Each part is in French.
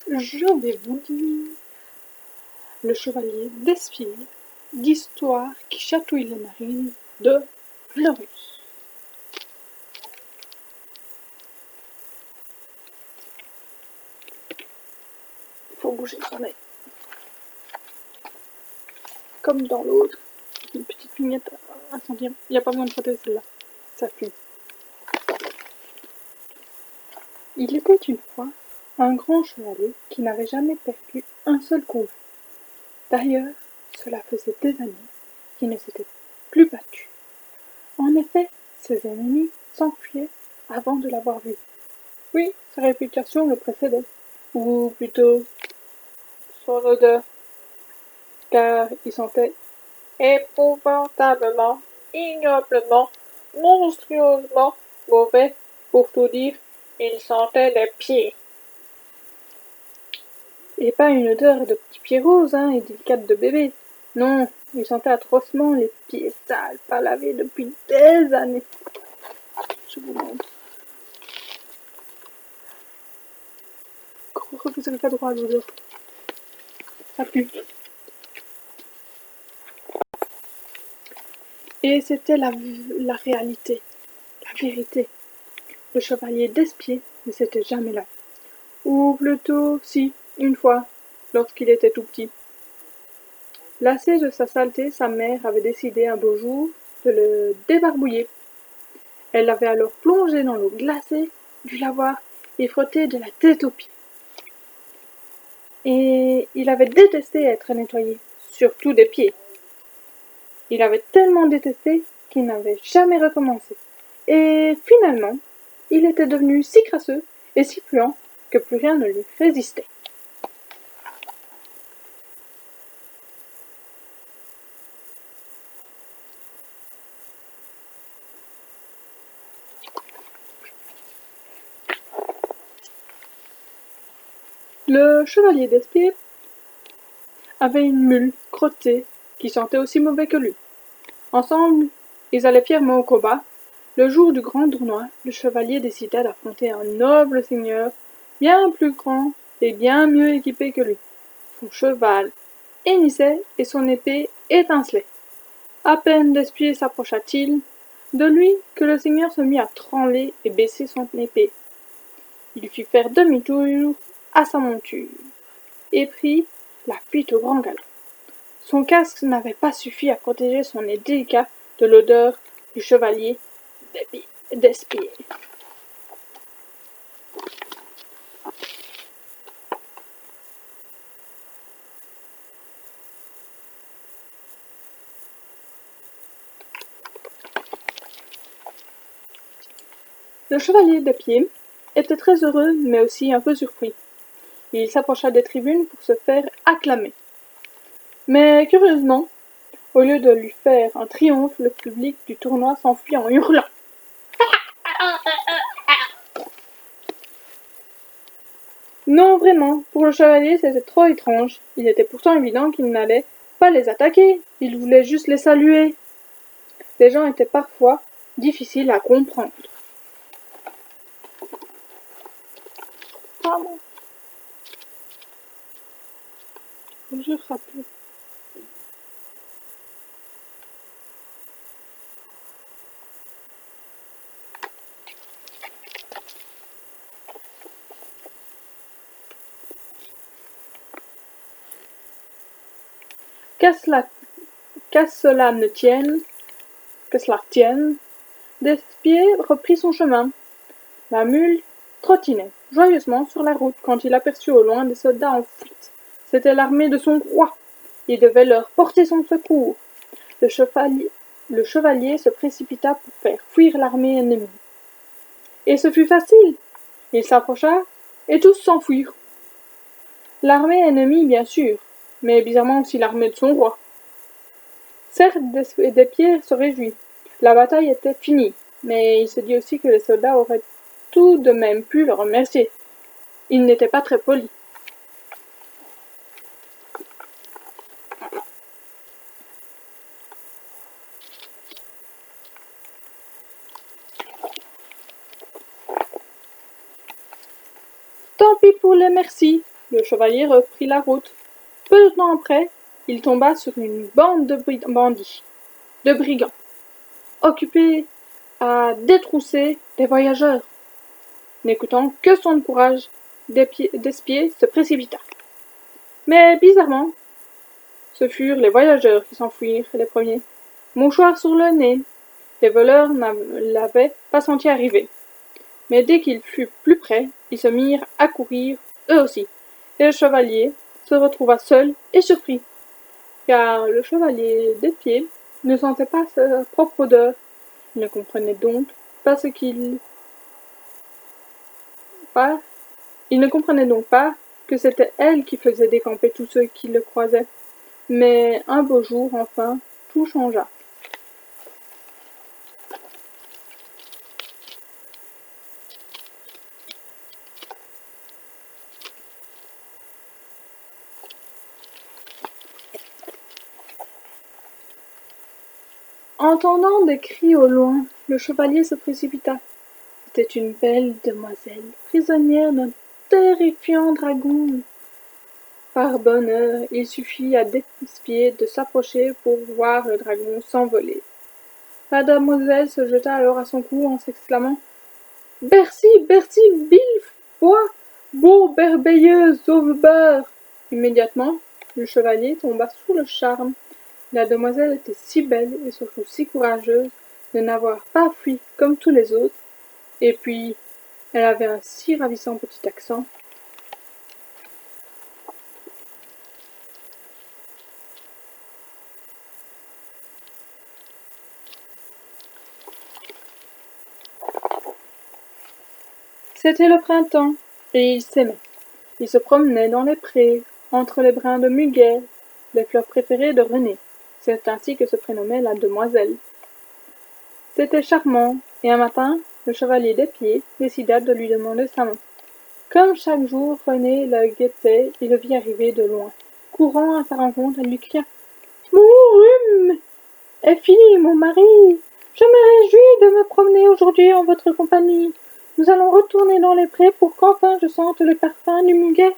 Je vais vous dire le chevalier d'Espier, d'histoire qui chatouille les narines de Fleurus. Il faut bouger son nez. Comme dans l'autre, une petite vignette à sentir. Il n'y a pas besoin de frotter celle-là. Ça fuit. Il était une fois un grand chevalier qui n'avait jamais perdu un seul combat. D'ailleurs, cela faisait des années qu'il ne s'était plus battu. En effet, ses ennemis s'enfuyaient avant de l'avoir vu. Oui, sa réputation le précédait, ou plutôt son odeur, car il sentait épouvantablement, ignoblement, monstrueusement mauvais. Pour tout dire, il sentait les pieds. Et pas une odeur de petits pieds roses et délicates de bébé. Non, il sentait atrocement les pieds sales, pas lavés depuis des années. Je vous montre. Vous n'avez pas droit à l'odeur. Ça pue. Et c'était la réalité, la vérité. Le chevalier d'Espier ne s'était jamais lavé. Ou plutôt, si, une fois, lorsqu'il était tout petit. Lassée de sa saleté, sa mère avait décidé un beau jour de le débarbouiller. Elle l'avait alors plongé dans l'eau glacée du lavoir et frotté de la tête aux pieds. Et il avait détesté être nettoyé, surtout des pieds. Il avait tellement détesté qu'il n'avait jamais recommencé. Et finalement, il était devenu si crasseux et si puant que plus rien ne lui résistait. Le chevalier d'Espier avait une mule crottée qui sentait aussi mauvais que lui. Ensemble, ils allaient fièrement au combat. Le jour du grand tournoi, le chevalier décida d'affronter un noble seigneur bien plus grand et bien mieux équipé que lui. Son cheval hennissait et son épée étincelait. À peine d'Espier s'approcha-t-il de lui que le seigneur se mit à trembler et baisser son épée. Il fit faire demi-tour à sa monture et prit la fuite au grand galop. Son casque n'avait pas suffi à protéger son nez délicat de l'odeur du chevalier d'Espier. Le chevalier d'Espier était très heureux, mais aussi un peu surpris. Il s'approcha des tribunes pour se faire acclamer. Mais curieusement, au lieu de lui faire un triomphe, le public du tournoi s'enfuit en hurlant. Non, vraiment, pour le chevalier, c'était trop étrange. Il était pourtant évident qu'il n'allait pas les attaquer, il voulait juste les saluer. Les gens étaient parfois difficiles à comprendre. Pardon. Je rappelle. Qu'à cela tienne, Despier reprit son chemin. La mule trottinait joyeusement sur la route quand il aperçut au loin des soldats en fuite. C'était l'armée de son roi. Il devait leur porter son secours. Le chevalier se précipita pour faire fuir l'armée ennemie. Et ce fut facile. Il s'approcha, et tous s'enfuirent. L'armée ennemie, bien sûr, mais bizarrement aussi l'armée de son roi. Certes, Despier se réjouit. La bataille était finie, mais il se dit aussi que les soldats auraient tout de même pu le remercier. Il n'était pas très poli. Tant pis pour les merci, Le chevalier reprit la route. Peu de temps après, il tomba sur une bande de bandits, de brigands, occupés à détrousser les voyageurs. N'écoutant que son courage, d'espier se précipita. Mais bizarrement, ce furent les voyageurs qui s'enfuirent les premiers. Mouchoir sur le nez, les voleurs ne l'avaient pas senti arriver. Mais dès qu'il fut plus près, ils se mirent à courir, eux aussi, et le chevalier se retrouva seul et surpris, car le chevalier des pieds ne sentait pas sa propre odeur. Il ne comprenait donc pas ce qu'il... Il ne comprenait donc pas que c'était elle qui faisait décamper tous ceux qui le croisaient. Mais un beau jour, enfin, tout changea. Entendant des cris au loin, le chevalier se précipita. C'était une belle demoiselle, prisonnière d'un terrifiant dragon. Par bonheur, il suffit à d'espier de s'approcher pour voir le dragon s'envoler. La demoiselle se jeta alors à son cou en s'exclamant « Bercy, Bercy, bille, bois, beau, merveilleux, sauve-beurre !» Immédiatement, le chevalier tomba sous le charme. La demoiselle était si belle et surtout si courageuse de n'avoir pas fui comme tous les autres, et puis elle avait un si ravissant petit accent. C'était le printemps, et ils s'aimaient. Ils se promenaient dans les prés, entre les brins de muguet, les fleurs préférées de René. C'est ainsi que se prénommait la demoiselle. C'était charmant, et un matin, le chevalier des pieds décida de lui demander sa main. Comme chaque jour, René le guettait et le vit arriver de loin. Courant à sa rencontre, elle lui cria « Mon rhume est fini, mon mari. Je me réjouis de me promener aujourd'hui en votre compagnie. Nous allons retourner dans les prés pour qu'enfin je sente le parfum du muguet. »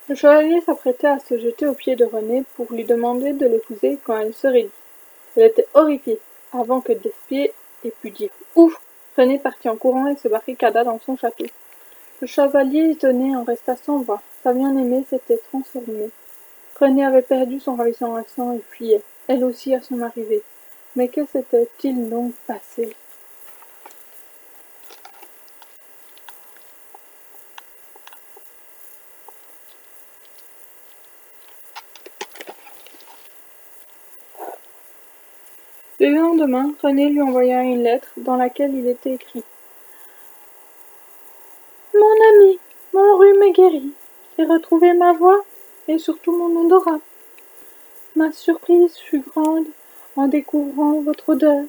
Le chevalier s'apprêtait à se jeter aux pieds de René pour lui demander de l'épouser quand elle serait dit. Elle était horrifiée. Avant que d'espier ait pu dire « Ouf !» René partit en courant et se barricada dans son château. Le chevalier, étonné, en resta sans voix. Sa bien-aimée s'était transformée. René avait perdu son ravissant accent et fuyait, elle aussi à son arrivée. Mais que s'était-il donc passé? Le lendemain, René lui envoya une lettre dans laquelle il était écrit « Mon ami, mon rhume est guéri. J'ai retrouvé ma voix et surtout mon odorat. Ma surprise fut grande en découvrant votre odeur.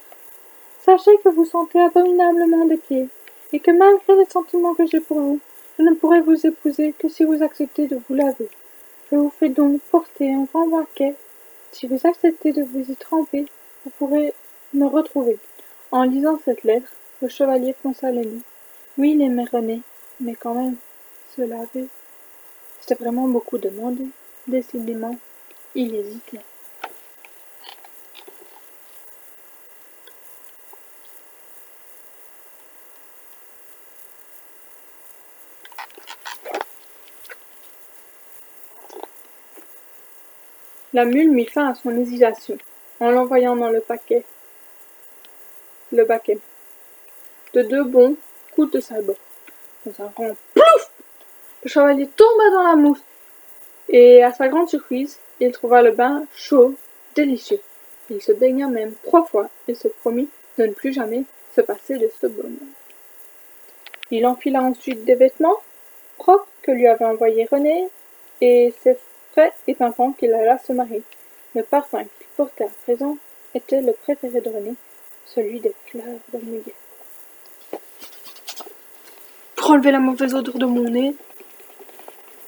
Sachez que vous sentez abominablement des pieds, et que malgré les sentiments que j'ai pour vous, je ne pourrai vous épouser que si vous acceptez de vous laver. Je vous fais donc porter un grand baquet. Si vous acceptez de vous y tremper, vous pourrez me retrouver. » En lisant cette lettre, le chevalier fronça les mains. Oui, il aimait René, mais quand même, se laver, c'était vraiment beaucoup demandé. Décidément, il hésitait. La mule mit fin à son hésitation, en l'envoyant dans le baquet. De deux bons coups de sabot. Dans un grand plouf, le chevalier tomba dans la mousse, et à sa grande surprise, il trouva le bain chaud, délicieux. Il se baigna même 3 fois et se promit de ne plus jamais se passer de ce bonheur. Il enfila ensuite des vêtements propres que lui avait envoyés René, et c'est frais et pimpant qu'il alla se marier. Le parfum qu'il portait à présent était le préféré de René, celui des fleurs de muguet. Pour enlever la mauvaise odeur de mon nez,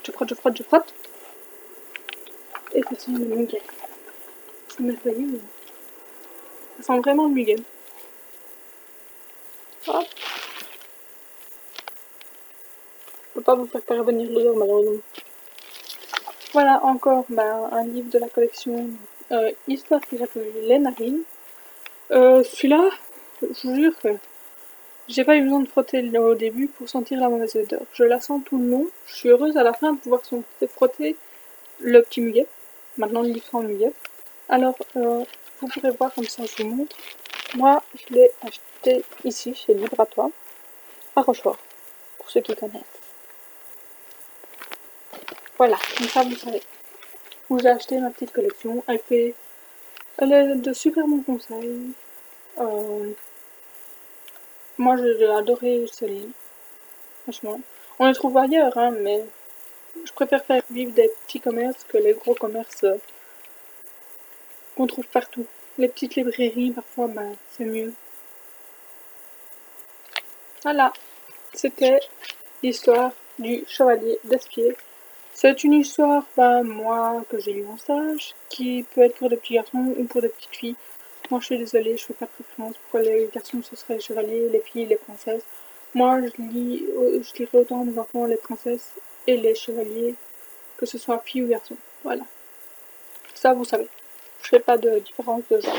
je frotte, Et ça sent le muguet. C'est merveilleux. Ça sent vraiment le muguet. Hop. Je peux pas vous faire parvenir l'odeur malheureusement. Voilà encore un livre de la collection Histoire qui s'appelle Les Narines. Celui-là, je vous jure que j'ai pas eu besoin de frotter au début pour sentir la mauvaise odeur. Je la sens tout le long. Je suis heureuse à la fin de pouvoir frotter le petit muguet. Maintenant le livre sans muguet. Alors, vous pourrez voir comme ça, je vous montre. Moi, je l'ai acheté ici, chez Libre à Toi, à Rochefort, pour ceux qui connaissent. Voilà, comme ça vous savez où j'ai acheté ma petite collection. Elle est de super bons conseils. Moi, j'ai adoré ce livre, franchement. On les trouve ailleurs, hein, mais je préfère faire vivre des petits commerces que les gros commerces qu'on trouve partout. Les petites librairies, parfois, c'est mieux. Voilà, c'était l'histoire du chevalier d'Espiée. C'est une histoire, moi, que j'ai lue en stage, qui peut être pour des petits garçons ou pour des petites filles. Moi, je suis désolée, je fais pas de préférence. Pour les garçons, ce serait les chevaliers, les filles, les princesses. Moi, je lirai autant mes enfants les princesses et les chevaliers, que ce soit filles ou garçons. Voilà. Ça, vous savez. Je fais pas de différence de genre.